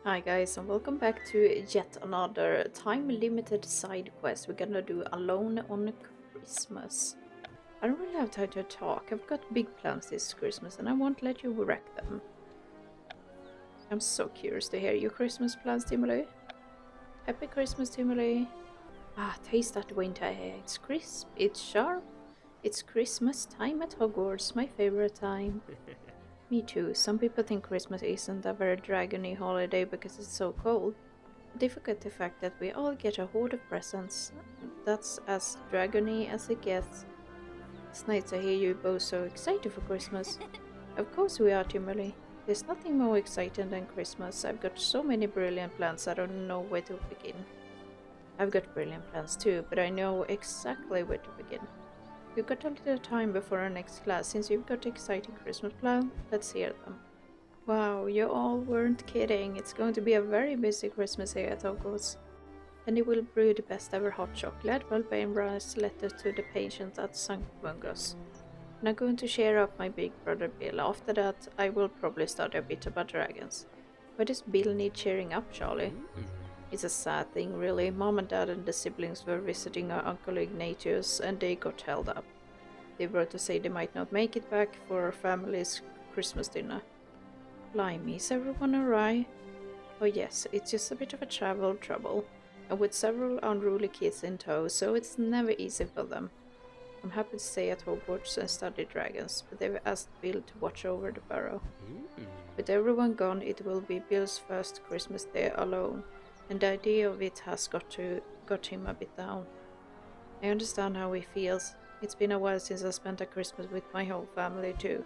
Hi guys, and welcome back to yet another time-limited side quest. We're gonna do Alone on Christmas. I don't really have time to talk. I've got big plans this Christmas and I won't let you wreck them. I'm so curious to hear your Christmas plans, Timothy. Happy Christmas, Timothy. Ah, taste that winter air. It's crisp, it's sharp. It's Christmas time at Hogwarts, my favorite time. Me too. Some people think Christmas isn't a very dragony holiday because it's so cold. But they forget the fact that we all get a hoard of presents. That's as dragony as it gets. It's nice to hear you both so excited for Christmas. Of course we are, Timberly. There's nothing more exciting than Christmas. I've got so many brilliant plans I don't know where to begin. I've got brilliant plans too, but I know exactly where to begin. We've got a little time before our next class. Since you've got exciting Christmas plans, let's hear them. Wow, you all weren't kidding. It's going to be a very busy Christmas here at Hogwarts. And it will brew the best ever hot chocolate while Ben writes letters to the patients at St. Mungo's. And I'm going to cheer up my big brother Bill. After that, I will probably study a bit about dragons. Why does Bill need cheering up, Charlie? It's a sad thing, really. Mom and Dad and the siblings were visiting our Uncle Ignatius and they got held up. They wrote to say they might not make it back for our family's Christmas dinner. Blimey, is everyone alright? Oh yes, it's just a bit of a travel trouble. And with several unruly kids in tow, so it's never easy for them. I'm happy to stay at Hogwarts and study dragons, but they've asked Bill to watch over the burrow. With everyone gone, it will be Bill's first Christmas there alone. And the idea of it has got him a bit down. I understand how he feels. It's been a while since I spent a Christmas with my whole family too.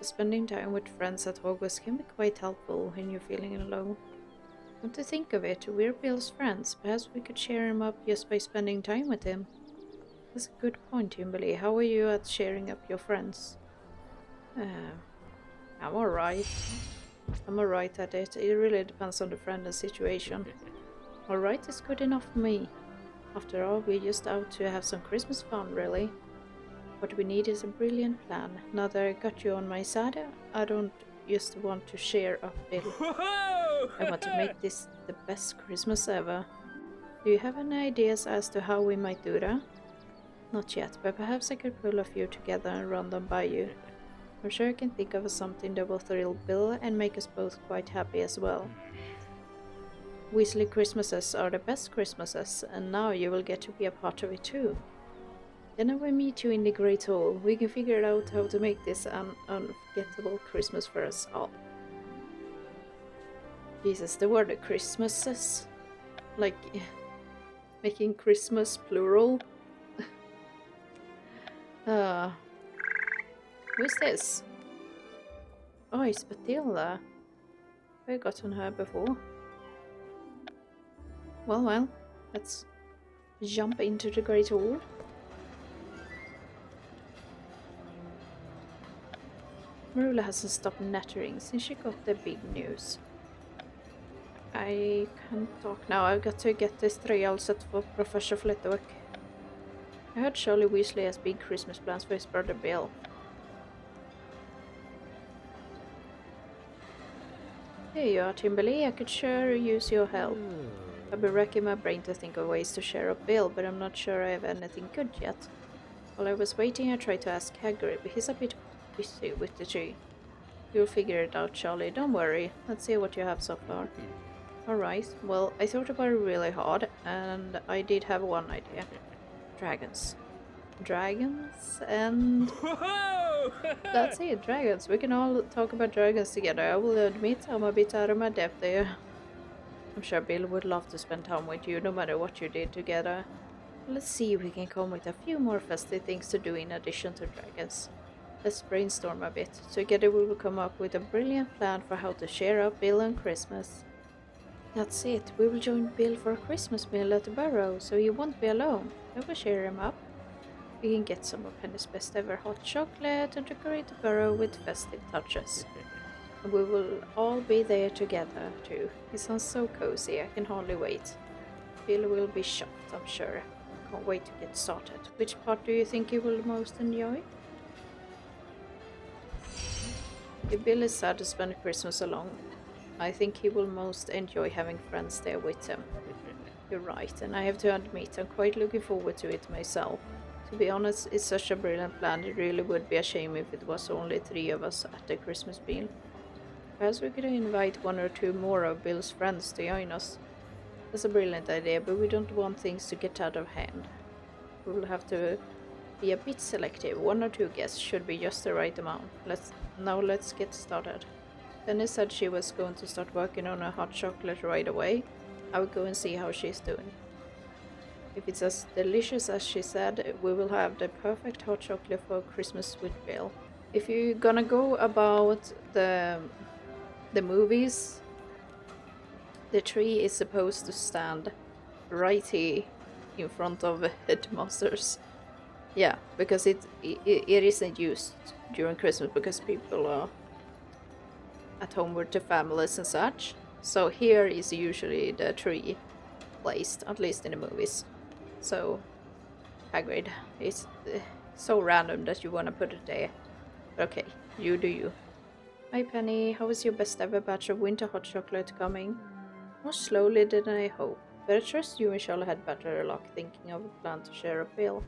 Spending time with friends at Hogwarts can be quite helpful when you're feeling alone. Come to think of it, we're Bill's friends. Perhaps we could cheer him up just by spending time with him. That's a good point, Kimberly. How are you at cheering up your friends? I'm alright. I'm alright at it. It really depends on the friend and situation. Alright is good enough for me. After all, we're just out to have some Christmas fun, really. What we need is a brilliant plan. Now that I got you on my side, I don't just want to cheer up Bill. I want to make this the best Christmas ever. Do you have any ideas as to how we might do that? Not yet, but perhaps I could pull a few together and run them by you. I'm sure I can think of something that will thrill Bill and make us both quite happy as well. Weasley Christmases are the best Christmases, and now you will get to be a part of it too. Then I will meet you in the Great Hall. We can figure out how to make this an unforgettable Christmas for us all. Jesus, the word Christmases. Like, making Christmas plural. Who's this? Oh, it's Matilda. I've gotten her before. Well, let's jump into the Great Hall. Marula hasn't stopped nattering since she got the big news. I can't talk now. I've got to get this trial set for Professor Flitwick. I heard Charlie Weasley has big Christmas plans for his brother Bill. Here you are, Timberly. I could sure use your help. I've been racking my brain to think of ways to cheer up Bill, but I'm not sure I have anything good yet. While I was waiting, I tried to ask Hagrid, but he's a bit busy with the tree. You'll figure it out, Charlie. Don't worry. Let's see what you have so far. Alright, well, I thought about it really hard, and I did have one idea. Dragons. Dragons, and that's it, dragons. We can all talk about dragons together. I will admit I'm a bit out of my depth there. I'm sure Bill would love to spend time with you no matter what you did together. Let's see if we can come with a few more festive things to do in addition to dragons. Let's brainstorm a bit. Together we will come up with a brilliant plan for how to cheer up Bill on Christmas. That's it. We will join Bill for a Christmas meal at the Burrow, so he won't be alone. I will cheer him up. We can get some of Penny's best ever hot chocolate and decorate the Burrow with festive touches. And we will all be there together too. It sounds so cozy, I can hardly wait. Bill will be shocked, I'm sure. Can't wait to get started. Which part do you think you will most enjoy? If Bill is sad to spend Christmas alone, I think he will most enjoy having friends there with him. You're right, and I have to admit, I'm quite looking forward to it myself. To be honest, it's such a brilliant plan, it really would be a shame if it was only 3 of us at the Christmas meal. Perhaps we could invite 1 or 2 more of Bill's friends to join us. That's a brilliant idea, but we don't want things to get out of hand. We will have to be a bit selective. 1 or 2 guests should be just the right amount. Let's get started. Penny said she was going to start working on a hot chocolate right away. I will go and see how she's doing. If it's as delicious as she said, we will have the perfect hot chocolate for Christmas with Bill. If you're gonna go about the movies, the tree is supposed to stand right here in front of Headmasters. Yeah, because it isn't used during Christmas because people are at home with their families and such. So here is usually the tree placed, at least in the movies. So, Hagrid, it's so random that you want to put it there. Okay, you do you. Hi Penny, how is your best ever batch of winter hot chocolate coming? More slowly than I hoped, but I trust you and Charlotte had better luck thinking of a plan to share a bill.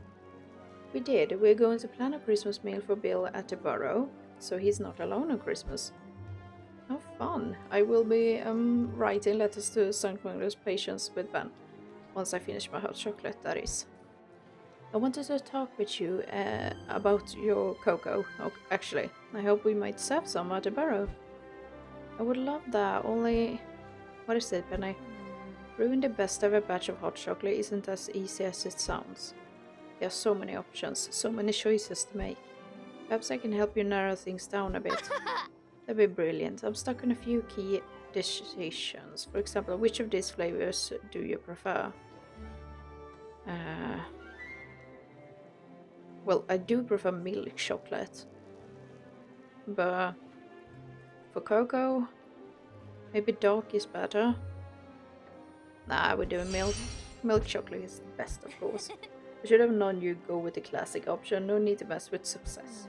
We did. We're going to plan a Christmas meal for Bill at the Burrow, so he's not alone on Christmas. How fun! I will be writing letters to St. Magnus patients with Ben. Once I finish my hot chocolate, that is. I wanted to talk with you about your cocoa. Oh, actually, I hope we might serve some at the Burrow. I would love that, only... What is it, Penny? Brewing the best ever batch of hot chocolate isn't as easy as it sounds. There are so many options, so many choices to make. Perhaps I can help you narrow things down a bit. That'd be brilliant. I'm stuck on a few key decisions. For example, which of these flavors do you prefer? Well, I do prefer milk chocolate. But for cocoa, maybe dark is better. Nah, we're doing milk. Milk chocolate is the best, of course. I should have known you'd go with the classic option. No need to mess with success.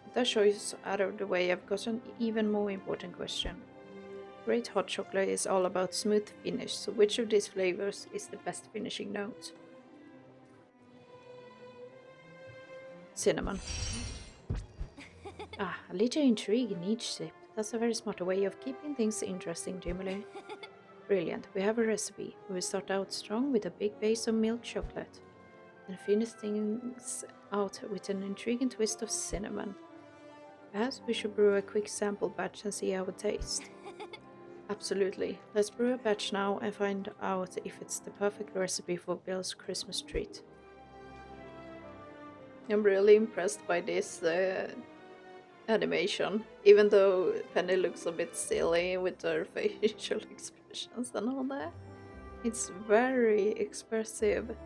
With that choice out of the way, I've got an even more important question. Great hot chocolate is all about smooth finish, so which of these flavors is the best finishing note? Cinnamon. Ah, a little intrigue in each sip. That's a very smart way of keeping things interesting, Jimmy. Brilliant. We have a recipe. We will start out strong with a big base of milk chocolate, and finish things out with an intriguing twist of cinnamon. Perhaps we should brew a quick sample batch and see how it tastes. Absolutely. Let's brew a batch now and find out if it's the perfect recipe for Bill's Christmas treat. I'm really impressed by this animation, even though Penny looks a bit silly with her facial expressions and all that. It's very expressive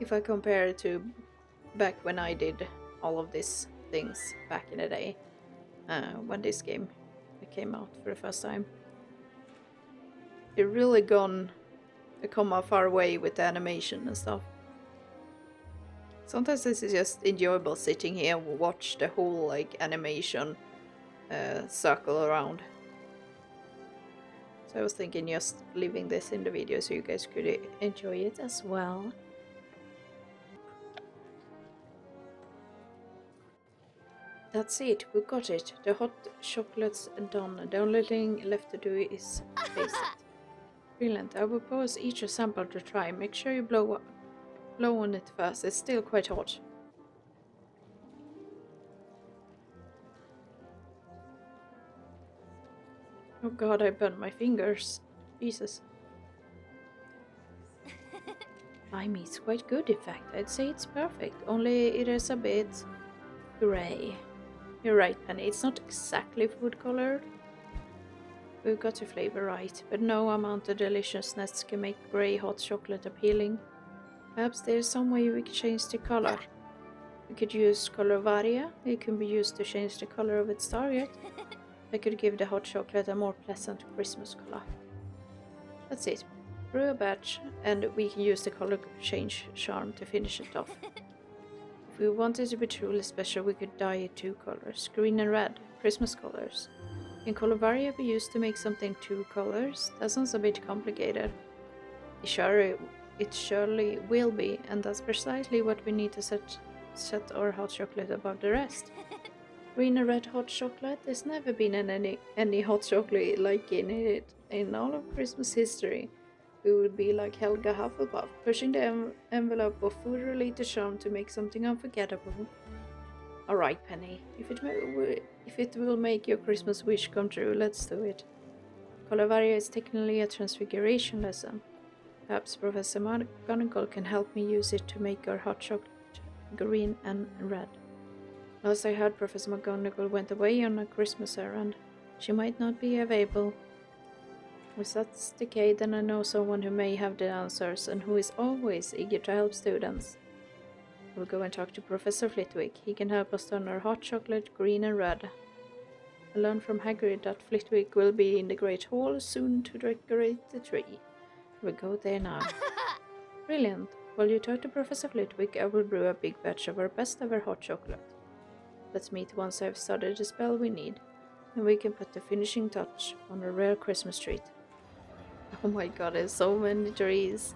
if I compare it to back when I did all of these things back in the day, when this game came out for the first time. They've really come a far way with the animation and stuff. Sometimes this is just enjoyable sitting here and watch the whole like animation circle around. So I was thinking just leaving this in the video so you guys could enjoy it as well. That's it, we got it. The hot chocolate's done. The only thing left to do is taste it. Brilliant. I will pause each sample to try. Make sure you blow on it first. It's still quite hot. Oh god, I burned my fingers. Jesus. Slimy, it's quite good in fact. I'd say it's perfect. Only it is a bit grey. You're right, Penny. It's not exactly food colored. We've got the flavor right, but no amount of deliciousness can make grey hot chocolate appealing. Perhaps there's some way we could change the color. We could use color varia. It can be used to change the color of its target. I could give the hot chocolate a more pleasant Christmas color. That's it. Brew a batch, and we can use the color change charm to finish it off. If we want it to be truly special, we could dye it 2 colors, green and red, Christmas colors. Can color variable be used to make something two colors? That sounds a bit complicated. It surely will be, and that's precisely what we need to set our hot chocolate above the rest. Green and red hot chocolate. There's never been any hot chocolate like it in all of Christmas history. We would be like Helga Hufflepuff, pushing the envelope of food-related charm to make something unforgettable. Alright, Penny, if it will make your Christmas wish come true, let's do it. Colavaria is technically a transfiguration lesson. Perhaps Professor McGonagall can help me use it to make our hot chocolate green and red. Last I heard, Professor McGonagall went away on a Christmas errand. She might not be available. If that's the case, then I know someone who may have the answers and who is always eager to help students. We'll go and talk to Professor Flitwick. He can help us turn our hot chocolate green and red. I learned from Hagrid that Flitwick will be in the Great Hall soon to decorate the tree. We'll go there now. Brilliant. While you talk to Professor Flitwick, I will brew a big batch of our best ever hot chocolate. Let's meet once I've started the spell we need, and we can put the finishing touch on a rare Christmas treat. Oh my god, there's so many trees.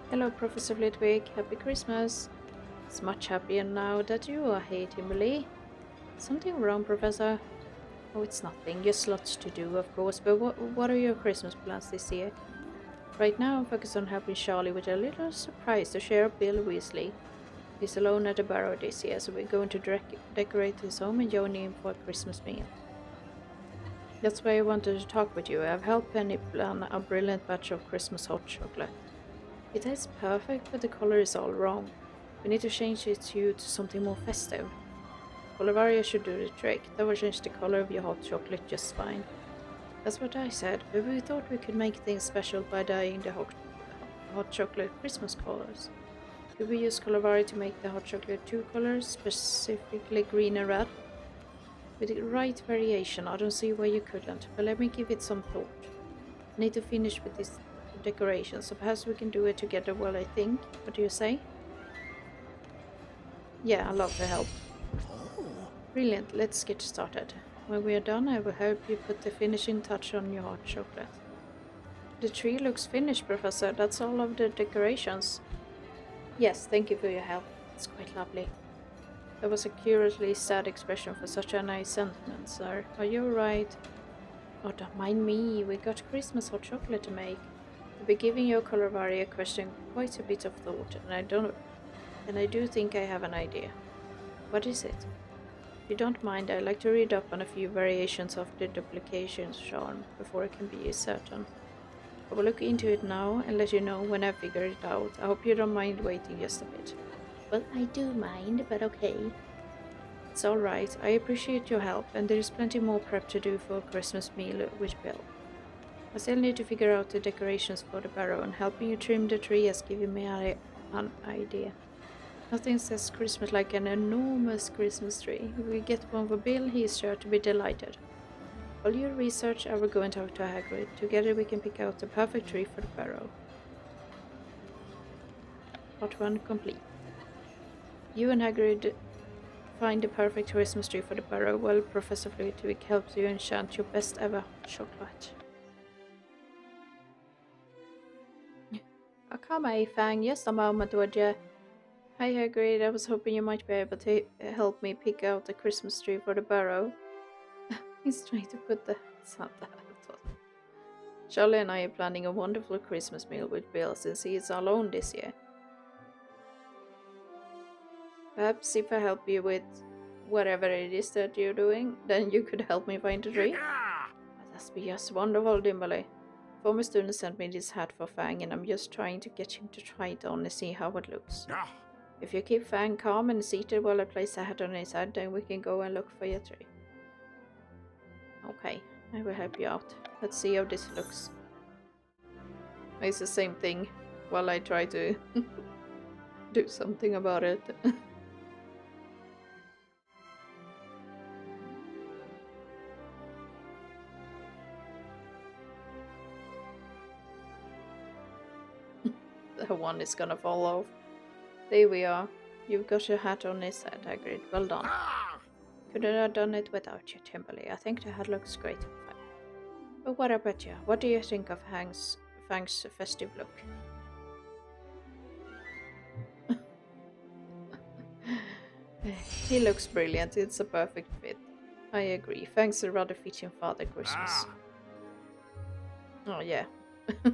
Hello, Professor Flitwick. Happy Christmas. It's much happier now that you are here, Timberly. Something wrong, Professor? Oh, it's nothing. Just lots to do, of course. But what are your Christmas plans this year? Right now, I'm focused on helping Charlie with a little surprise to share Bill Weasley. He's alone at the Barrow this year, so we're going to decorate his home and join him for a Christmas meal. That's why I wanted to talk with you. I've helped Penny plan a brilliant batch of Christmas hot chocolate. It tastes perfect, but the color is all wrong. We need to change its hue to something more festive. Colavaria should do the trick. That will change the color of your hot chocolate just fine. That's what I said, but we thought we could make things special by dyeing the hot chocolate Christmas colors. Could we use Colavaria to make the hot chocolate two colors, specifically green and red? With the right variation, I don't see why you couldn't, but let me give it some thought. I need to finish with this decoration, so perhaps we can do it together while I think. What do you say? Yeah, I'd love to help. Brilliant, let's get started. When we are done, I will help you put the finishing touch on your hot chocolate. The tree looks finished, Professor. That's all of the decorations. Yes, thank you for your help. It's quite lovely. That was a curiously sad expression for such a nice sentiment, sir. Are you alright? Oh, don't mind me. We got Christmas hot chocolate to make. I'll be giving your Colavaria question quite a bit of thought, and I do think I have an idea. What is it? If you don't mind, I'd like to read up on a few variations of the duplication charm before I can be certain. I will look into it now and let you know when I figure it out. I hope you don't mind waiting just a bit. Well, I do mind, but okay. It's alright. I appreciate your help, and there is plenty more prep to do for a Christmas meal with Bill. I still need to figure out the decorations for the barrow, and helping you trim the tree has given me an idea. Nothing says Christmas like an enormous Christmas tree. If we get one for Bill, he is sure to be delighted. While you research, I will go and talk to Hagrid. Together we can pick out the perfect tree for the barrow. Part 1 complete. You and Hagrid find the perfect Christmas tree for the barrow, while Professor Flitwick helps you enchant your best ever chocolate. Oh, come on, Fang. Just a moment, would you? Hi, Hagrid. I was hoping you might be able to help me pick out the Christmas tree for the barrow. He's trying to put the Santa hat on. Charlie and I are planning a wonderful Christmas meal with Bill since he is alone this year. Perhaps if I help you with whatever it is that you're doing, then you could help me find the tree? That'd be just wonderful, Dimberly. Former student sent me this hat for Fang, and I'm just trying to get him to try it on and see how it looks. If you keep Fang calm and seated while I place the hat on his head, then we can go and look for your tree. Okay, I will help you out. Let's see how this looks. It's the same thing while I try to do something about it. That one is gonna fall off. There we are. You've got your hat on his head, Hagrid. Well done. Couldn't have done it without you, Timberly. I think the hat looks great on Fang. But what about you? What do you think of Fang's festive look? He looks brilliant. It's a perfect fit. I agree. Fang's a rather fitting Father Christmas. Oh yeah. I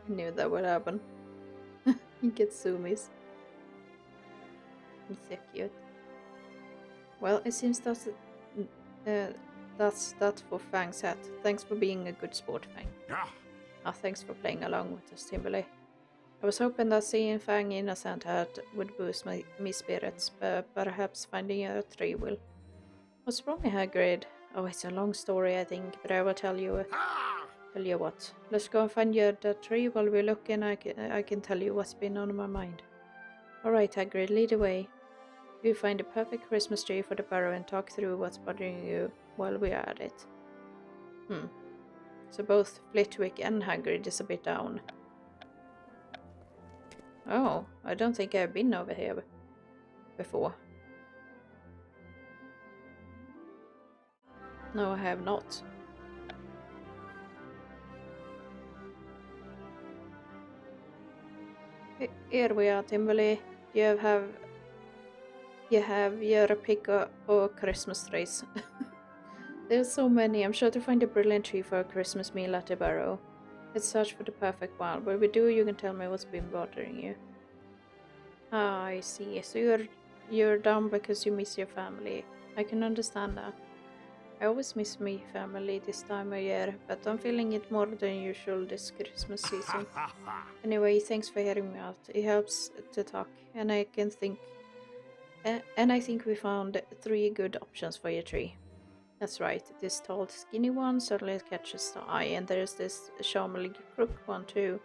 knew that would happen. He gets zoomies. He's so cute. Well, it seems that's that for Fang's hat. Thanks for being a good sport, Fang. Thanks for playing along with us, Timberly. I was hoping that seeing Fang in a Santa hat would boost me spirits, but perhaps finding a tree will. What's wrong, Hagrid? Oh, it's a long story, I think, but I will tell you. Tell you what. Let's go and find that tree while we're looking. I can tell you what's been on my mind. All right, Hagrid, lead the way. We find the perfect Christmas tree for the burrow and talk through what's bothering you while we're at it. So both Flitwick and Hagrid is a bit down. Oh, I don't think I've been over here before. No, I have not. Here we are, Timberly. You have your pick of Christmas trees. There's so many. I'm sure to find a brilliant tree for a Christmas meal at the burrow. Let's search for the perfect one. When we do, you can tell me what's been bothering you. Ah, I see. So you're down because you miss your family. I can understand that. I always miss my family this time of year, but I'm feeling it more than usual this Christmas season. Anyway, thanks for hearing me out. It helps to talk, and I think we found 3 good options for your tree. That's right. This tall, skinny one certainly catches the eye, and there's this charming crook one too.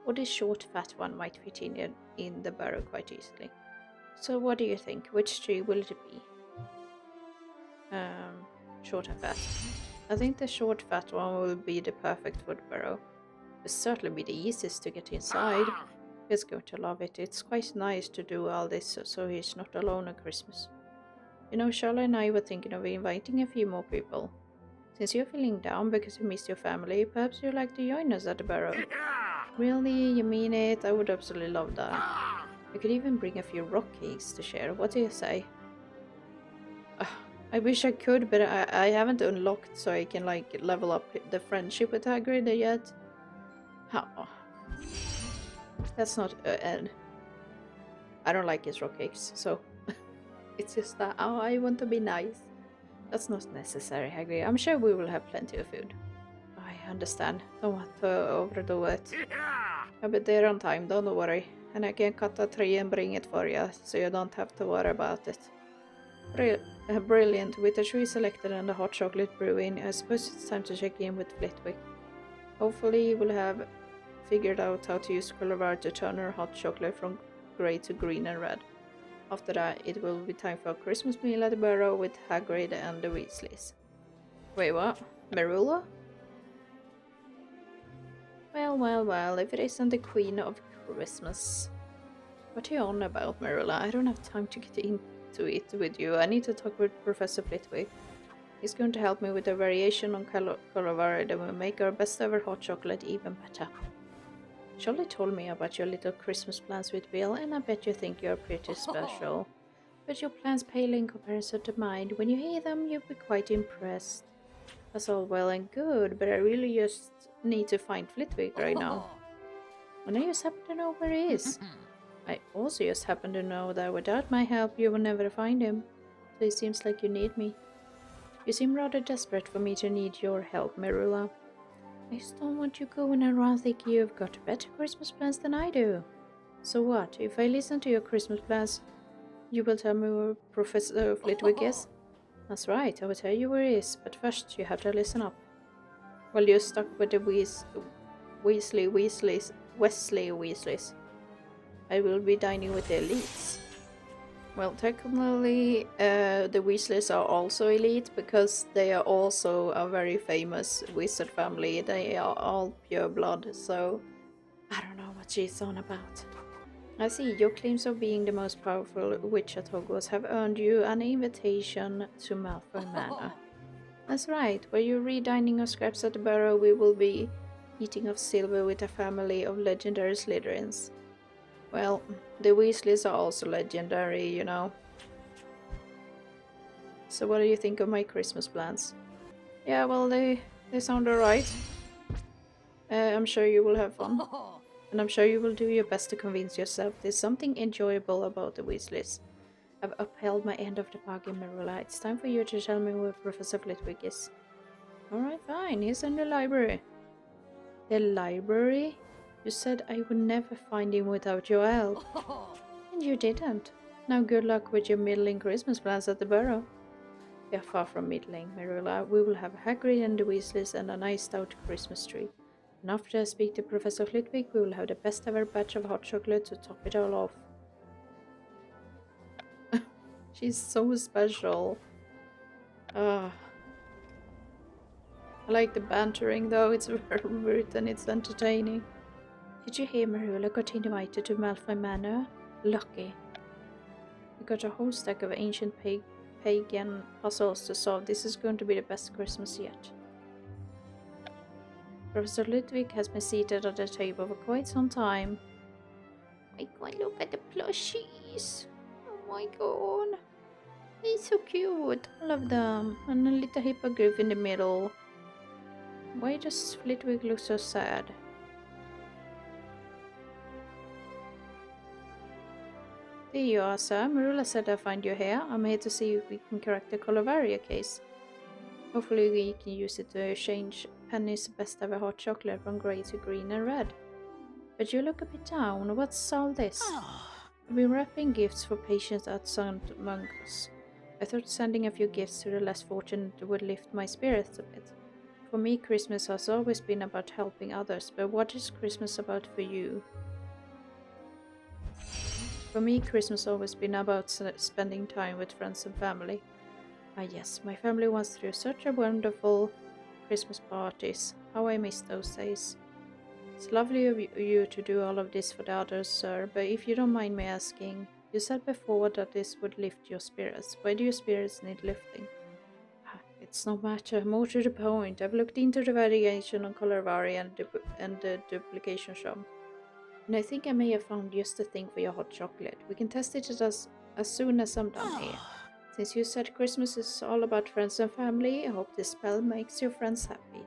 Or this short, fat one might fit in the burrow quite easily. So what do you think? Which tree will it be? Short and fat. I think the short, fat one will be the perfect for the burrow. It'll certainly be the easiest to get inside. He's going to love it. It's quite nice to do all this so he's not alone on Christmas. You know, Charlotte and I were thinking of inviting a few more people. Since you're feeling down because you missed your family, perhaps you'd like to join us at the burrow. Really? You mean it? I would absolutely love that. I could even bring a few rock cakes to share. What do you say? I wish I could, but I haven't unlocked so I can like level up the friendship with Hagrid yet. Oh. That's not Ed. I don't like his rock cakes, so it's just that I want to be nice. That's not necessary, Hagrid. I'm sure we will have plenty of food. I understand. Don't want to overdo it. I'll be there on time, don't worry. And I can cut a tree and bring it for you, so you don't have to worry about it. Brilliant. With the tree selected and the hot chocolate brewing, I suppose it's time to check in with Flitwick. Hopefully we'll have figured out how to use Colorado to turn our hot chocolate from grey to green and red. After that, it will be time for a Christmas meal at the burrow with Hagrid and the Weasleys. Wait, what? Marilla? Well, if it isn't the Queen of Christmas. What are you on about, Marilla? I don't have time to get into it with you. I need to talk with Professor Flitwick. He's going to help me with the variation on Colorado that will make our best ever hot chocolate even better. Charlie told me about your little Christmas plans with Bill, and I bet you think you're pretty special. But your plans pale in comparison to mine. When you hear them, you'll be quite impressed. That's all well and good, but I really just need to find Flitwick right now. And I just happen to know where he is. I also just happen to know that without my help, you will never find him. So it seems like you need me. You seem rather desperate for me to need your help, Marilla. I just don't want you going around thinking you've got better Christmas plans than I do. So what, if I listen to your Christmas plans, you will tell me where Professor Flitwick is? That's right, I will tell you where he is, but first you have to listen up. Well, you're stuck with the Weasley Weasleys. I will be dining with the elites. Well, technically, the Weasleys are also elite because they are also a very famous wizard family. They are all pure blood, so I don't know what she's on about. I see. Your claims of being the most powerful witch at Hogwarts have earned you an invitation to Malfoy Manor. That's right. Where you re-dining our scraps at the Burrow, we will be eating of silver with a family of legendary Slytherins. Well, the Weasleys are also legendary, you know. So what do you think of my Christmas plans? Yeah, well, they sound alright. I'm sure you will have fun. And I'm sure you will do your best to convince yourself there's something enjoyable about the Weasleys. I've upheld my end of the bargain, Marilla. It's time for you to tell me where Professor Flitwick is. Alright, fine. He's in the library. The library? You said I would never find him without your help. And you didn't. Now good luck with your middling Christmas plans at the Burrow. We are far from middling, Marilla. We will have Hagrid and the Weasleys and a nice stout Christmas tree. And after I speak to Professor Flitwick, we will have the best ever batch of hot chocolate to top it all off. She's so special. I like the bantering though, it's well written, it's entertaining. Did you hear Marilla got invited to Malfoy Manor? Lucky. We got a whole stack of ancient pagan puzzles to solve. This is going to be the best Christmas yet. Professor Ludwig has been seated at the table for quite some time. My god, look at the plushies! Oh my god! They're so cute, all of them. And a little hippogriff in the middle. Why does Flitwick look so sad? There you are, sir. Marilla said I'd find you here. I'm here to see if we can correct the Colovaria case. Hopefully we can use it to change Penny's best ever hot chocolate from grey to green and red. But you look a bit down. What's all this? I've been wrapping gifts for patients at St. Mungo's. I thought sending a few gifts to the less fortunate would lift my spirits a bit. For me, Christmas has always been about helping others, but what is Christmas about for you? For me, Christmas has always been about spending time with friends and family. Ah yes, my family once threw such a wonderful Christmas parties. How I miss those days. It's lovely of you to do all of this for the others, sir, but if you don't mind me asking, you said before that this would lift your spirits. Why do your spirits need lifting? It's no matter, more to the point. I've looked into the variation on Coloraria and the duplication shop. And I think I may have found just the thing for your hot chocolate. We can test it as soon as I'm done here. Since you said Christmas is all about friends and family, I hope this spell makes your friends happy.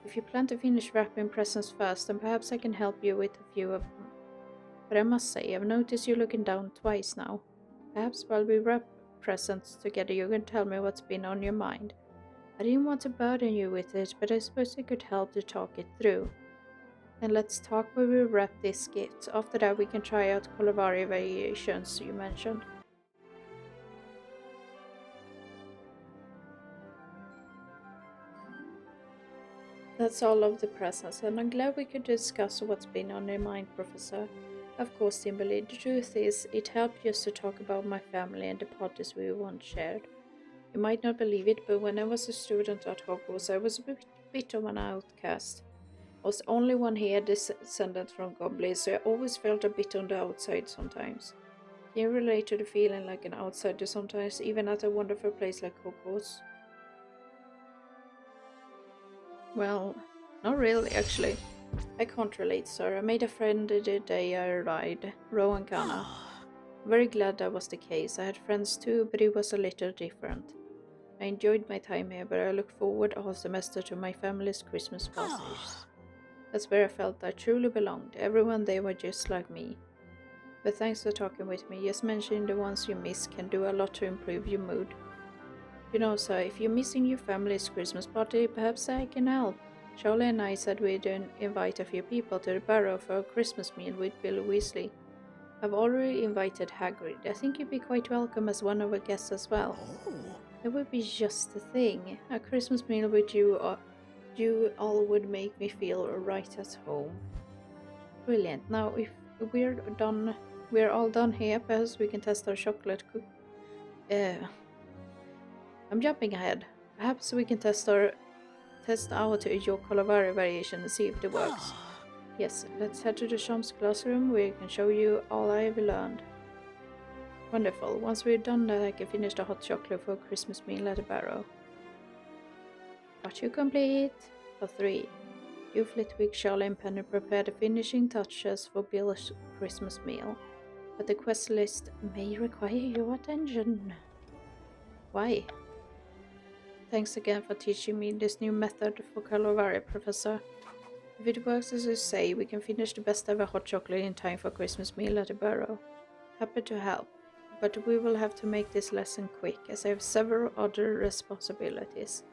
If you plan to finish wrapping presents first, then perhaps I can help you with a few of them. But I must say, I've noticed you looking down twice now. Perhaps while we wrap presents together you can tell me what's been on your mind. I didn't want to burden you with it, but I suppose I could help to talk it through. And let's talk when we wrap this gift. After that we can try out Colovaria variations you mentioned. That's all of the presents, and I'm glad we could discuss what's been on your mind, Professor. Of course, Timberly, the truth is, it helped us to talk about my family and the parties we once shared. You might not believe it, but when I was a student at Hogwarts, I was a bit of an outcast. I was the only one here descended from goblins, so I always felt a bit on the outside sometimes. Can you relate to the feeling like an outsider sometimes, even at a wonderful place like Hogwarts? Well, not really, actually. I can't relate, sir. I made a friend the day I arrived, Rowan Kana. Very glad that was the case. I had friends too, but it was a little different. I enjoyed my time here, but I look forward all semester to my family's Christmas parties. That's where I felt I truly belonged. Everyone there were just like me. But thanks for talking with me. Just mentioning the ones you miss can do a lot to improve your mood. You know, sir, if you're missing your family's Christmas party, perhaps I can help. Charlie and I said we'd invite a few people to the Burrow for a Christmas meal with Bill Weasley. I've already invited Hagrid. I think you'd be quite welcome as one of our guests as well. That would be just the thing. A Christmas meal with you all would make me feel right at home. Brilliant. Now, if we're all done here, perhaps we can test our chocolate I'm jumping ahead. Perhaps we can test out your Colovaria variation and see if it works. Yes, let's head to the Shams classroom where I can show you all I have learned. Wonderful. Once we're done that, I can finish the hot chocolate for a Christmas meal at the barrow. Part 2 complete. Part 3. You, Flitwick, Charlie and Penny prepare the finishing touches for Bill's Christmas meal. But the quest list may require your attention. Why? Thanks again for teaching me this new method for Calovari, Professor. If it works as you say, we can finish the best ever hot chocolate in time for Christmas meal at the barrow. Happy to help, but we will have to make this lesson quick, as I have several other responsibilities.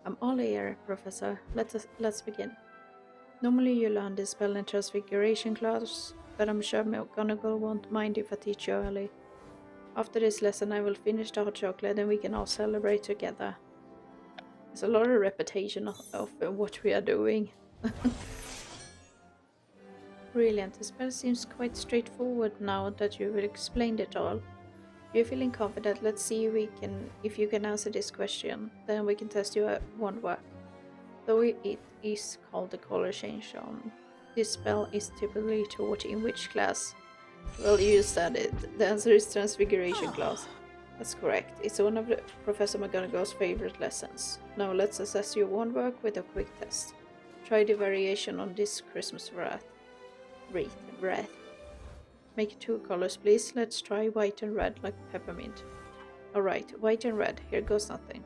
I'm all ear, Professor. Let's begin. Normally you learn this spell in Transfiguration class, but I'm sure McGonagall won't mind if I teach you early. After this lesson I will finish the hot chocolate and we can all celebrate together. There's a lot of repetition of what we are doing. Brilliant. The spell seems quite straightforward now that you've explained it all. If you're feeling confident, let's see if you can answer this question. Then we can test your wand work. Though it is called the color change on. This spell is typically taught in which class? Well, you said it. The answer is Transfiguration class. That's correct. It's one of Professor McGonagall's favorite lessons. Now let's assess your wand work with a quick test. Try the variation on this Christmas wreath. Make it 2 colors, please. Let's try white and red, like peppermint. Alright, white and red. Here goes nothing.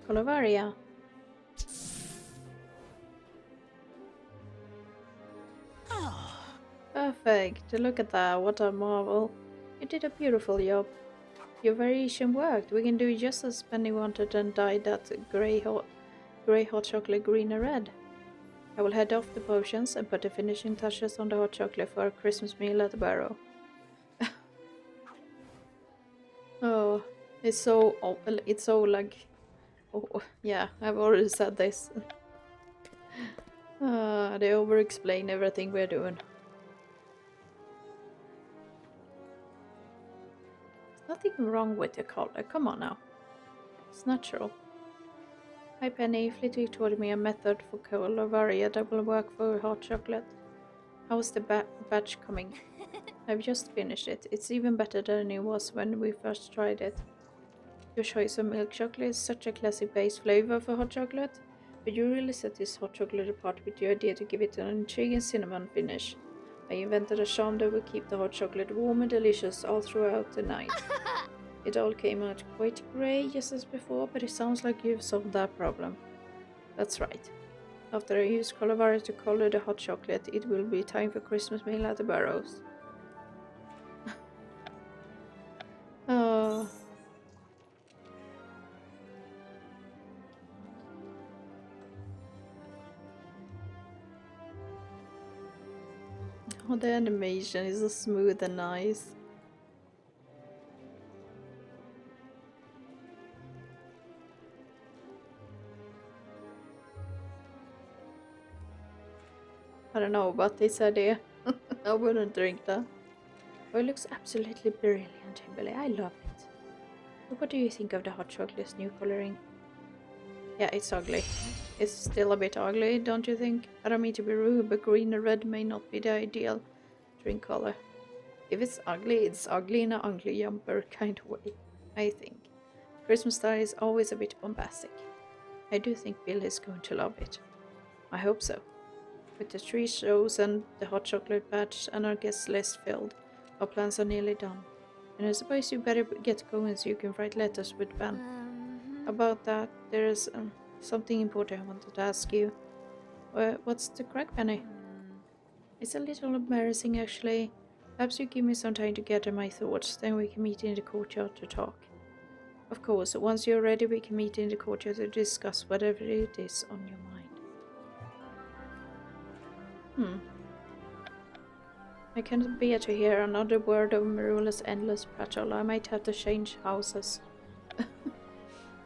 Colovaria. Perfect. Look at that. What a marvel. You did a beautiful job. Your variation worked. We can do just as Penny wanted and dye that grey hot chocolate green and red. I will head off the potions and put the finishing touches on the hot chocolate for our Christmas meal at the barrow. Oh, it's so like... Oh, yeah, I've already said this. They over-explain everything we're doing. Nothing wrong with your color, come on now. It's natural. Hi Penny, Flitwick taught me a method for Colovaria that will work for hot chocolate. How's the batch coming? I've just finished it. It's even better than it was when we first tried it. Your choice of milk chocolate is such a classic base flavor for hot chocolate, but you really set this hot chocolate apart with your idea to give it an intriguing cinnamon finish. I invented a charm that will keep the hot chocolate warm and delicious all throughout the night. It all came out quite grey just as before, but it sounds like you've solved that problem. That's right. After I use Colovaria to color the hot chocolate, it will be time for Christmas meal at the barrows. Oh. Oh, the animation is so smooth and nice. I don't know about this idea. I wouldn't drink that. Oh, it looks absolutely brilliant, Billy. I love it. But what do you think of the hot chocolate's new coloring? Yeah, it's ugly. It's still a bit ugly, don't you think? I don't mean to be rude, but green and red may not be the ideal drink color. If it's ugly in an ugly jumper kind of way, I think. Christmas style is always a bit bombastic. I do think Bill is going to love it. I hope so. With the 3 shows and the hot chocolate batch and our guest list filled, our plans are nearly done. And I suppose you better get going so you can write letters with Ben. About that, there is something important I wanted to ask you. What's the crack, Penny? It's a little embarrassing, actually. Perhaps you give me some time to gather my thoughts, then we can meet in the courtyard to talk. Of course, once you're ready, we can meet in the courtyard to discuss whatever it is on your mind. I can't bear to hear another word of Marula's endless prattle. I might have to change houses.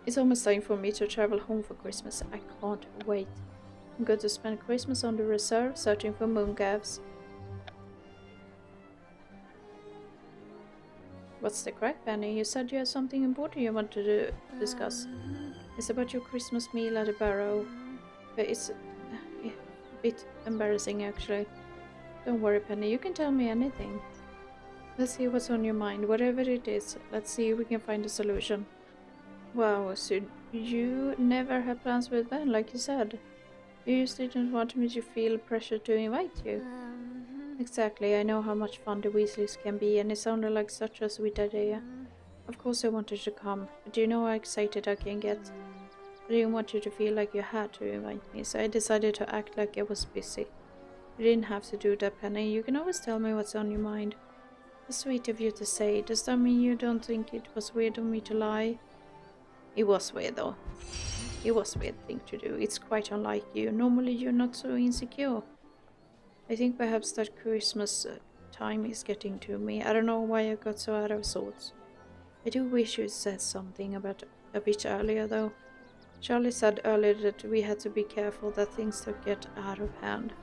It's almost time for me to travel home for Christmas. I can't wait. I'm going to spend Christmas on the reserve, searching for moongavs. What's the crack, Penny? You said you had something important you wanted to discuss. It's about your Christmas meal at the Barrow. But it's a bit embarrassing, actually. Don't worry, Penny. You can tell me anything. Let's see what's on your mind. Whatever it is, let's see if we can find a solution. Wow, so you never had plans with Ben, like you said. You just didn't want me to feel pressure to invite you. Exactly, I know how much fun the Weasleys can be, and it sounded like such a sweet idea. Of course I wanted to come, but do you know how excited I can get? I didn't want you to feel like you had to invite me, so I decided to act like I was busy. You didn't have to do that, Penny. You can always tell me what's on your mind. That's sweet of you to say. Does that mean you don't think it was weird of me to lie? It was weird, though. It was a weird thing to do. It's quite unlike you. Normally you're not so insecure. I think perhaps that Christmas time is getting to me. I don't know why I got so out of sorts. I do wish you said something about a bit earlier, though. Charlie said earlier that we had to be careful that things don't get out of hand.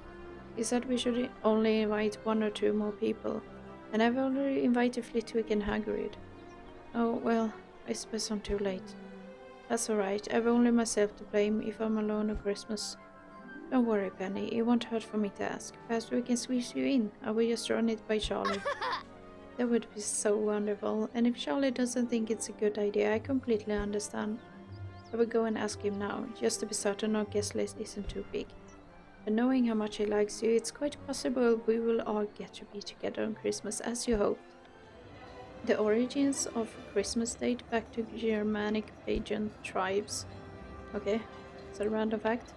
He said we should only invite 1 or 2 more people. And I've already invited Flitwick and Hagrid. Oh, well, I suppose I'm too late. That's alright, I've only myself to blame if I'm alone on Christmas. Don't worry, Penny, it won't hurt for me to ask. Perhaps we can squeeze you in. I will just run it by Charlie. That would be so wonderful, and if Charlie doesn't think it's a good idea, I completely understand. I will go and ask him now, just to be certain our guest list isn't too big. And knowing how much he likes you, it's quite possible we will all get to be together on Christmas as you hoped. The origins of Christmas date back to Germanic pagan tribes. Okay, is that a random fact?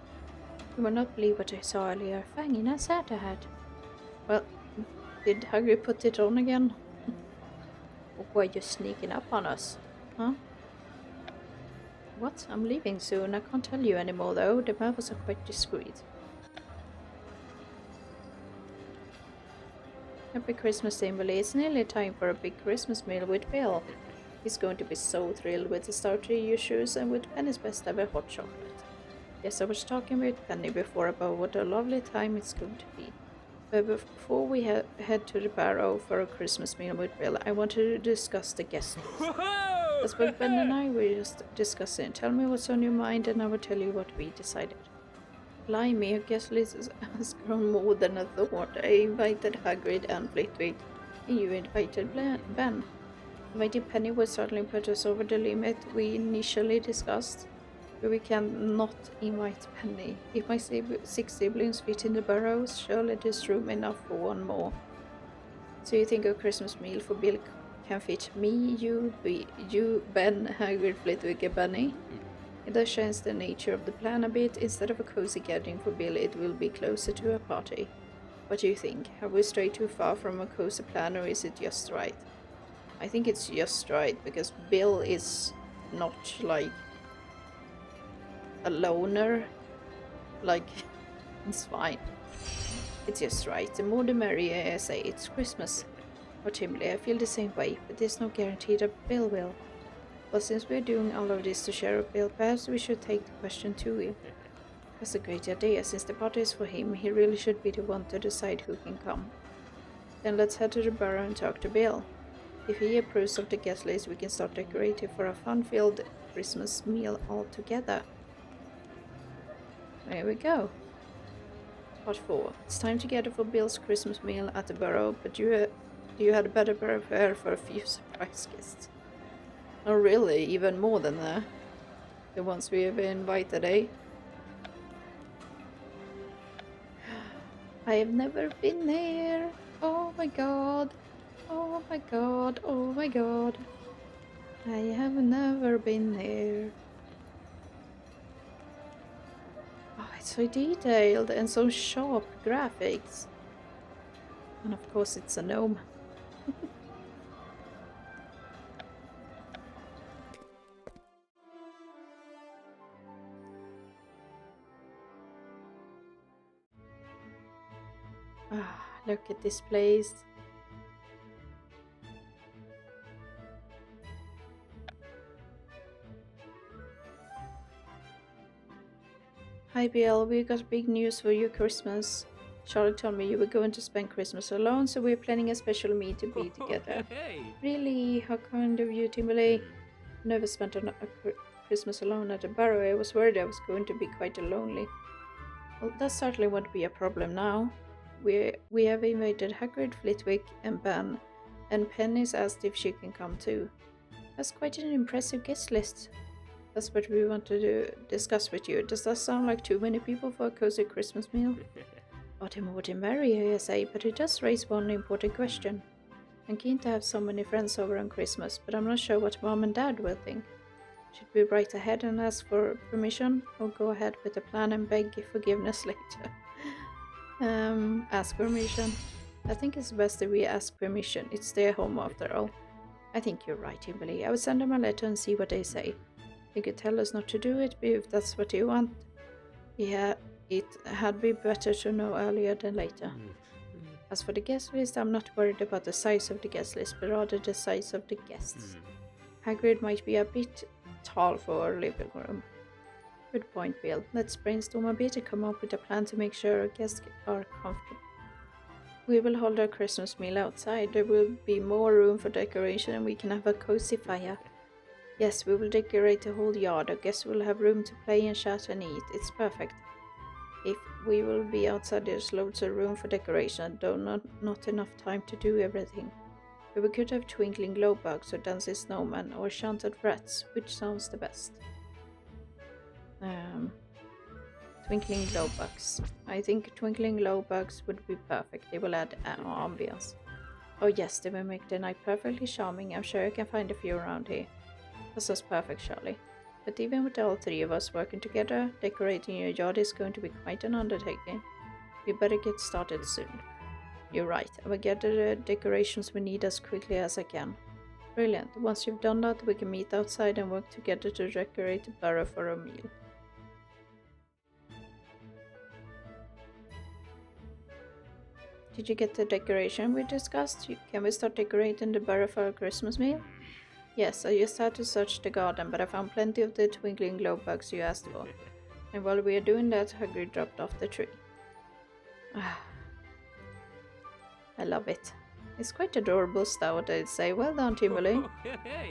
You will not believe what I saw earlier. Fang in a Santa hat. Well, did Hagrid put it on again? Or were you sneaking up on us? Huh? What? I'm leaving soon. I can't tell you anymore though. The Malfoys are quite discreet. Happy Christmas, Emily. It's nearly time for a big Christmas meal with Bill. He's going to be so thrilled with the starter you choose and with Penny's best ever hot chocolate. Yes, I was talking with Penny before about what a lovely time it's going to be. But before we head to the Barrow for a Christmas meal with Bill, I wanted to discuss the guest list. That's what Ben and I were just discussing. Tell me what's on your mind and I will tell you what we decided. Blimey, your guest list has grown more than I thought. I invited Hagrid and Flitwick, and you invited Ben. Inviting Penny would certainly put us over the limit we initially discussed, but we can not invite Penny. If my 6 siblings fit in the Burrows, surely there's room enough for 1 more. So you think a Christmas meal for Bill can fit me, you, Ben, Hagrid, Flitwick, and Bunny? It does change the nature of the plan a bit. Instead of a cozy gathering for Bill, it will be closer to a party. What do you think? Have we strayed too far from a cozy plan, or is it just right? I think it's just right, because Bill is not like a loner. Like, it's fine. It's just right. The more the merrier, I say. It's Christmas. Or Timberley, I feel the same way, but there's no guarantee that Bill will. But since we're doing all of this to share a Bill, perhaps we should take the question to him. That's a great idea. Since the party is for him, he really should be the one to decide who can come. Then let's head to the Burrow and talk to Bill. If he approves of the guest list, we can start decorating for a fun-filled Christmas meal all together. There we go. Part 4. It's time to gather for Bill's Christmas meal at the Burrow, but you had better prepare for a few surprise guests. Oh really, even more than that. The ones we have invited, eh? I have never been there. Oh my god. Oh my god. Oh my god. I have never been there. Oh, it's so detailed and so sharp graphics. And of course it's a gnome. Ah, look at this place. Hi Bill, we got big news for your Christmas. Charlie told me you were going to spend Christmas alone, so we're planning a special meet to be together. Really? How kind of you, Timberlake. Never spent a Christmas alone at a barrow. I was worried I was going to be quite lonely. Well, that certainly won't be a problem now. We have invited Hagrid, Flitwick, and Ben, and Penny's asked if she can come too. That's quite an impressive guest list. That's what we want to discuss with you. Does that sound like too many people for a cozy Christmas meal? Oh, the more the merrier, I say, but it does raise one important question. I'm keen to have so many friends over on Christmas, but I'm not sure what Mom and Dad will think. Should we write ahead and ask for permission, or go ahead with the plan and beg forgiveness later? Ask permission. I think it's best that we ask permission. It's their home after all. I think you're right, Kimberly. I will send them a letter and see what they say. They could tell us not to do it, but if that's what you want. Yeah, it had been better to know earlier than later. As for the guest list, I'm not worried about the size of the guest list, but rather the size of the guests. Hagrid might be a bit tall for our living room. Good point, Bill. Let's brainstorm a bit and come up with a plan to make sure our guests are comfortable. We will hold our Christmas meal outside. There will be more room for decoration and we can have a cozy fire. Yes, we will decorate the whole yard. Our guests will have room to play and chat and eat. It's perfect. If we will be outside, there's loads of room for decoration, though not enough time to do everything. But we could have twinkling glow bugs or dancing snowmen or chanted rats. Which sounds the best? Twinkling glow bugs. I think twinkling glow bugs would be perfect. They will add ambience. Oh yes, they will make the night perfectly charming. I'm sure I can find a few around here. That sounds perfect, Charlie. But even with all three of us working together, decorating your yard is going to be quite an undertaking. We better get started soon. You're right, I will get the decorations we need as quickly as I can. Brilliant. Once you've done that, we can meet outside and work together to decorate the burrow for a meal. Did you get the decoration we discussed? Can we start decorating the burrow for a Christmas meal? Yes, I just had to search the garden, but I found plenty of the twinkling glow bugs you asked for. And while we are doing that, Hagrid dropped off the tree. I love it. It's quite adorable stout, I'd say. Well done, Timberlake.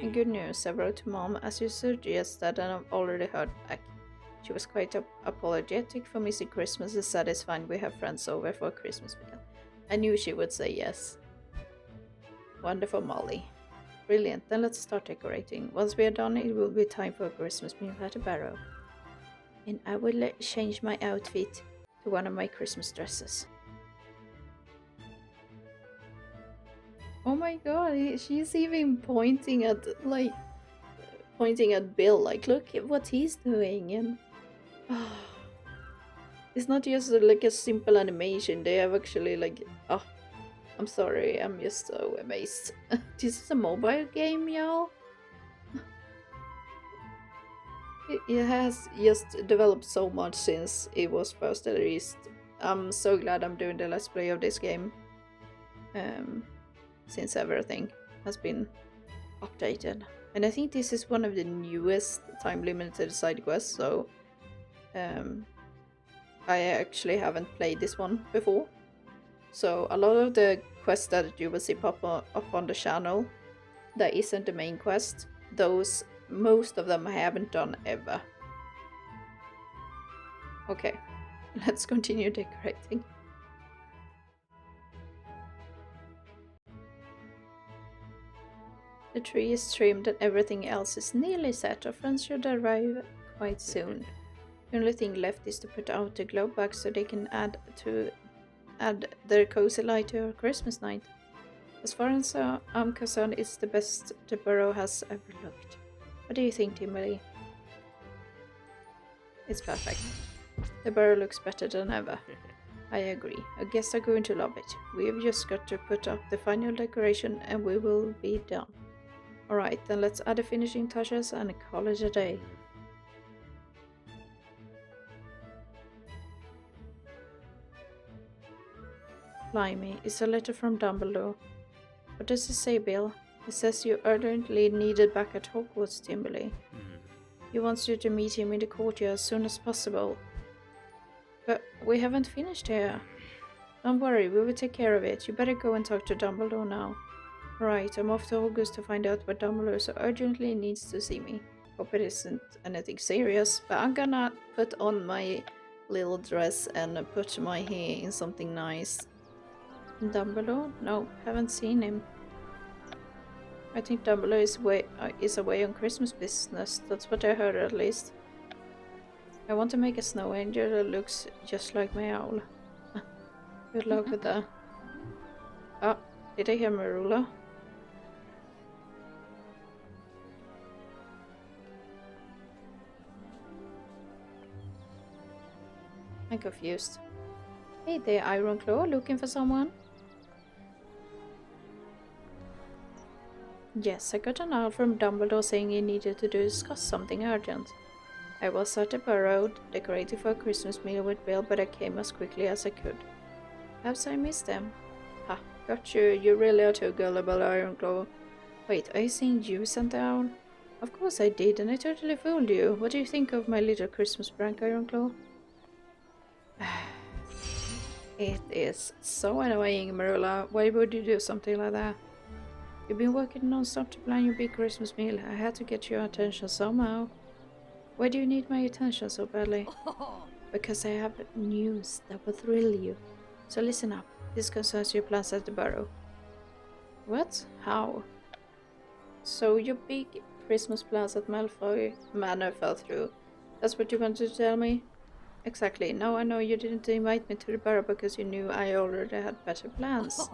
And good news, I wrote to Mom, as you suggested, and I've already heard back. She was quite apologetic for missing Christmas and said it's fine we have friends over for a Christmas meal. I knew she would say yes. Wonderful, Molly. Brilliant, then let's start decorating. Once we are done, it will be time for a Christmas meal at the barrow. And I will change my outfit to one of my Christmas dresses. Oh my god, she's even pointing at Bill, like, look at what he's doing. And it's not just like a simple animation, they have actually like, I'm sorry, I'm just so amazed. This is a mobile game, y'all? It has just developed so much since it was first released. I'm so glad I'm doing the Let's Play of this game. Since everything has been updated. And I think this is one of the newest time-limited side quests, so I actually haven't played this one before. So a lot of the quests that you will see pop up on the channel that isn't the main quest, most of them I haven't done ever. Okay, let's continue decorating. The tree is trimmed and everything else is nearly set. Our friends should arrive quite soon. The only thing left is to put out the glow bugs so they can add their cozy light to our Christmas night. As far as I'm concerned, it's the best the burrow has ever looked. What do you think, Timberlake? It's perfect. The burrow looks better than ever. I agree. Our guests are going to love it. We've just got to put up the final decoration and we will be done. Alright, then let's add the finishing touches and call it a day. Blimey, it's a letter from Dumbledore. What does it say, Bill? It says you're urgently needed back at Hogwarts, Timberlake. He wants you to meet him in the courtyard as soon as possible. But we haven't finished here. Don't worry, we will take care of it. You better go and talk to Dumbledore now. Right, I'm off to August to find out what Dumbledore so urgently needs to see me. Hope it isn't anything serious, but I'm gonna put on my little dress and put my hair in something nice. Dumbledore? No, haven't seen him. I think Dumbledore is away on Christmas business. That's what I heard at least. I want to make a snow angel that looks just like my owl. Good luck with that. Oh, did I hear Marula? I'm confused. Hey there, Ironclaw, looking for someone? Yes, I got an note from Dumbledore saying he needed to discuss something urgent. I was at the Burrow, decorating for a Christmas meal with Bill, but I came as quickly as I could. Perhaps I missed them. Ha, got you. You really are too gullible, Ironclaw. Wait, are you saying you sent the owl? Of course I did, and I totally fooled you. What do you think of my little Christmas prank, Ironclaw? It is so annoying, Marilla. Why would you do something like that? You've been working non-stop to plan your big Christmas meal. I had to get your attention somehow. Why do you need my attention so badly? Because I have news that will thrill you. So listen up. This concerns your plans at the Burrow. What? How? So your big Christmas plans at Malfoy Manor fell through. That's what you wanted to tell me? Exactly. Now I know you didn't invite me to the Burrow because you knew I already had better plans.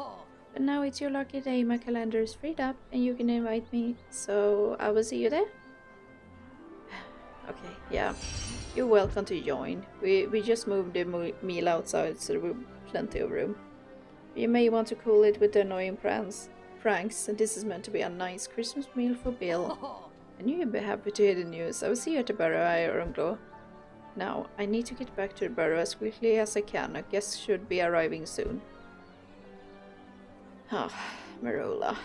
But now it's your lucky day. My calendar is freed up and you can invite me. So I will see you there. Okay, yeah. You're welcome to join. We just moved the meal outside so there will be plenty of room. You may want to cool it with the annoying pranks. And this is meant to be a nice Christmas meal for Bill. I knew you'd be happy to hear the news. I will see you at the Burrow, Ironclaw. Now, I need to get back to the Burrow as quickly as I can. A guest should be arriving soon. Ah, Marilla.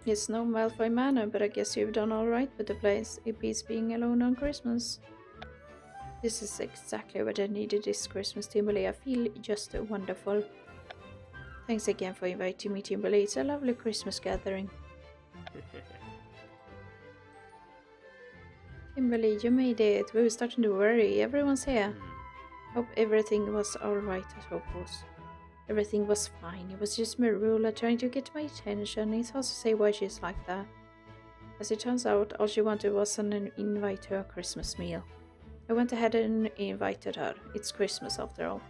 It's no Malfoy Manor, but I guess you've done alright with the place. It beats being alone on Christmas. This is exactly what I needed this Christmas, Timberlake. I feel just wonderful. Thanks again for inviting me, Timberlake. It's a lovely Christmas gathering. Kimberly, you made it. We were starting to worry. Everyone's here. Hope everything was alright at Hogwarts. Everything was fine. It was just Marula trying to get my attention. It's hard to say why she's like that. As it turns out, all she wanted was an invite to a Christmas meal. I went ahead and invited her. It's Christmas after all.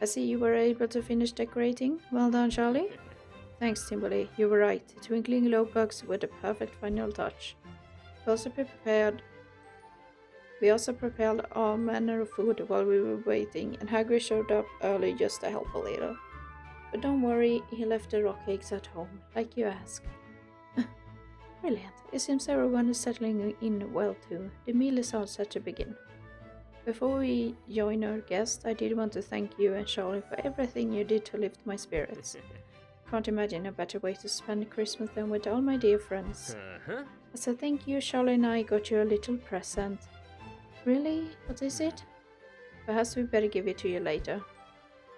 I see you were able to finish decorating. Well done, Charlie. Thanks, Timberlake. You were right. Twinkling glow bugs were the perfect final touch. We also prepared all manner of food while we were waiting, and Hagrid showed up early just to help a little. But don't worry, he left the rock cakes at home, like you asked. Brilliant. It seems everyone is settling in well too. The meal is all set to begin. Before we join our guest, I did want to thank you and Charlie for everything you did to lift my spirits. Can't imagine a better way to spend Christmas than with all my dear friends. As a thank you, Charlie and I got you a little present. Really? What is it? Perhaps we better give it to you later.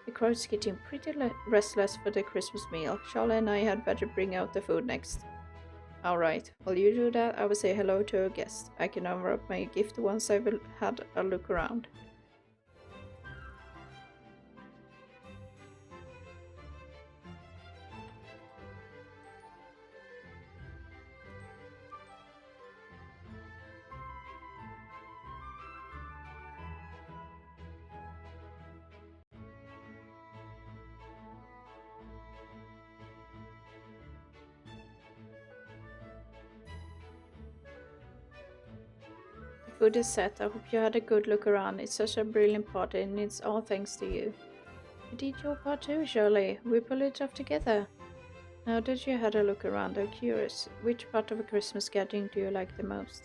The crowd's getting pretty restless for the Christmas meal. Charlie and I had better bring out the food next. Alright, while you do that, I will say hello to our guest. I can unwrap my gift once I've had a look around. Food is set. I hope you had a good look around. It's such a brilliant party and it's all thanks to you. You did your part too, Shirley. We pulled it off together. Now that you had a look around, I'm curious, which part of a Christmas gathering do you like the most?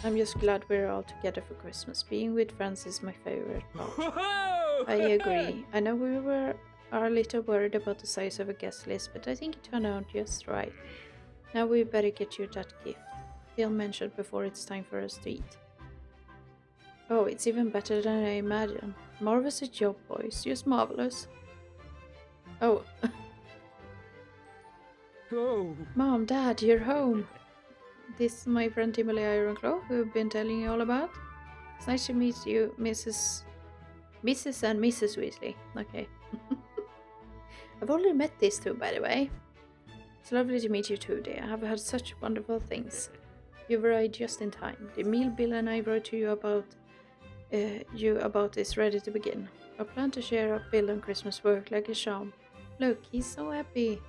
I'm just glad we're all together for Christmas. Being with friends is my favorite part. I agree. I know we are a little worried about the size of a guest list, but I think it turned out just right. Now we better get you that gift Phil mentioned before it's time for us to eat. Oh, it's even better than I imagined. Marvelous job, boys. Just marvelous. Oh. Oh. Mom, Dad, you're home. This is my friend Timothy Ironclaw, who I've been telling you all about. It's nice to meet you, Mrs. and Mrs. Weasley. Okay. I've already met these two, by the way. It's lovely to meet you too, dear. I have heard such wonderful things. You arrived just in time. The meal Bill and I wrote to you about is ready to begin. Our plan to share up Bill and Christmas worked like a charm. Look, he's so happy.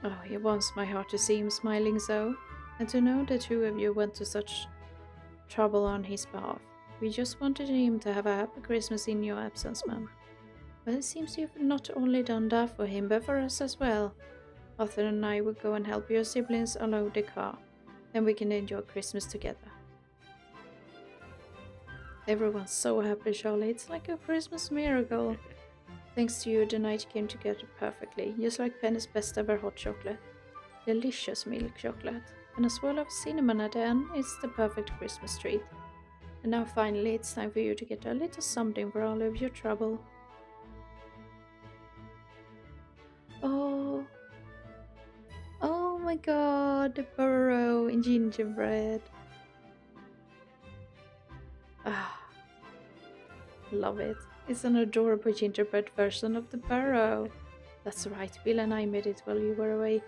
Oh, it warms my heart to see him smiling so, and to know the two of you went to such trouble on his behalf. We just wanted him to have a happy Christmas in your absence, Mum. Well, it seems you've not only done that for him, but for us as well. Arthur and I will go and help your siblings unload the car. Then we can enjoy Christmas together. Everyone's so happy, Charlie. It's like a Christmas miracle. Thanks to you, the night came together perfectly, just like Penny's best ever hot chocolate. Delicious milk chocolate. And a swirl of cinnamon at the end is the perfect Christmas treat. And now finally it's time for you to get a little something for all of your trouble. Oh. Oh my god, the burrow in gingerbread. Ah. Love it. It's an adorable gingerbread version of the burrow. That's right, Bill and I made it while you were away.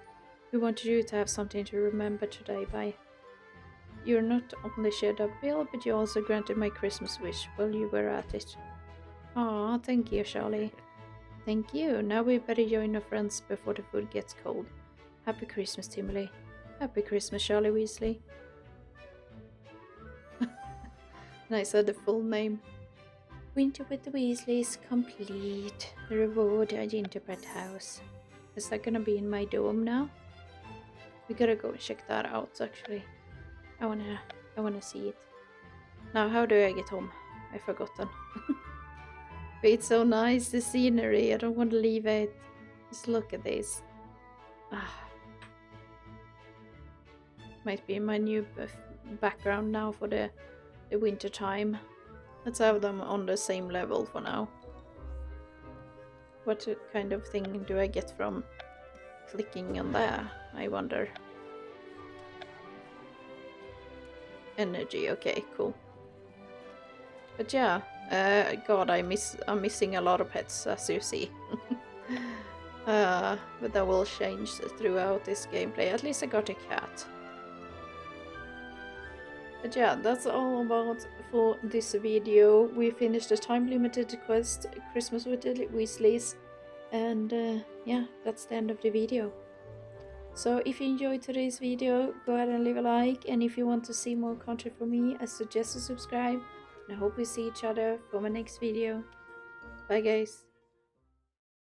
We wanted you to have something to remember today by. You not only shared a bill, but you also granted my Christmas wish while you were at it. Aw, thank you, Charlie. Thank you. Now we better join our friends before the food gets cold. Happy Christmas, Timothy. Happy Christmas, Charlie Weasley. And I said the full name. Winter with the Weasleys complete. The reward a gingerbread house. Is that gonna be in my dome now? We gotta go check that out actually. I wanna see it. Now how do I get home? I've forgotten. But it's so nice, the scenery. I don't want to leave it. Just look at this. Ah. Might be my new background now for the winter time. Let's have them on the same level for now. What kind of thing do I get from clicking on there? I wonder. Energy, okay, cool. But yeah, God, I'm missing a lot of pets, as you see. But that will change throughout this gameplay. At least I got a cat. But yeah, that's all about for this video. We finished the time-limited quest, Christmas with the Weasleys. And yeah, that's the end of the video. So if you enjoyed today's video, go ahead and leave a like. And if you want to see more content from me, I suggest to subscribe. And I hope we see each other for my next video. Bye guys.